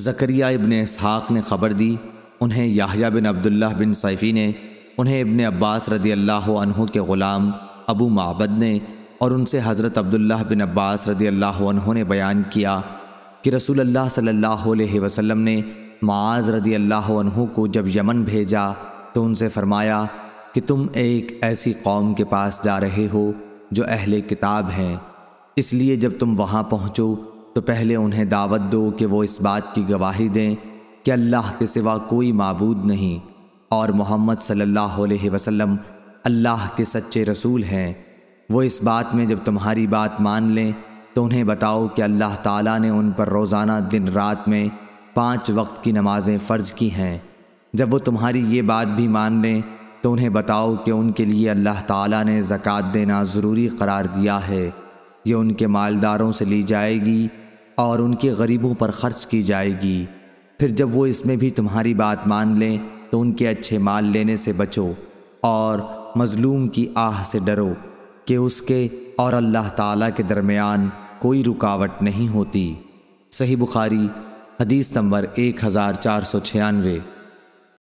زکریا ابن اسحاق نے خبر دی، انہیں یحییٰ بن عبداللہ بن صیفی نے، انہیں ابن عباس رضی اللہ عنہ کے غلام ابو معبد نے، اور ان سے حضرت عبداللہ بن عباس رضی اللہ عنہ نے بیان کیا کہ رسول اللہ صلی اللہ علیہ وسلم نے معاذ رضی اللہ عنہ کو جب یمن بھیجا تو ان سے فرمایا کہ تم ایک ایسی قوم کے پاس جا رہے ہو جو اہل کتاب ہیں، اس لیے جب تم وہاں پہنچو تو پہلے انہیں دعوت دو کہ وہ اس بات کی گواہی دیں کہ اللہ کے سوا کوئی معبود نہیں اور محمد صلی اللہ علیہ وسلم اللہ کے سچے رسول ہیں۔ وہ اس بات میں جب تمہاری بات مان لیں تو انہیں بتاؤ کہ اللہ تعالیٰ نے ان پر روزانہ دن رات میں 5 وقت کی نمازیں فرض کی ہیں۔ جب وہ تمہاری یہ بات بھی مان لیں تو انہیں بتاؤ کہ ان کے لیے اللہ تعالیٰ نے زکوٰۃ دینا ضروری قرار دیا ہے، یہ ان کے مالداروں سے لی جائے گی اور ان کے غریبوں پر خرچ کی جائے گی۔ پھر جب وہ اس میں بھی تمہاری بات مان لیں تو ان کے اچھے مال لینے سے بچو اور مظلوم کی آہ سے ڈرو کہ اس کے اور اللہ تعالیٰ کے درمیان کوئی رکاوٹ نہیں ہوتی۔ صحیح بخاری حدیث نمبر 1496۔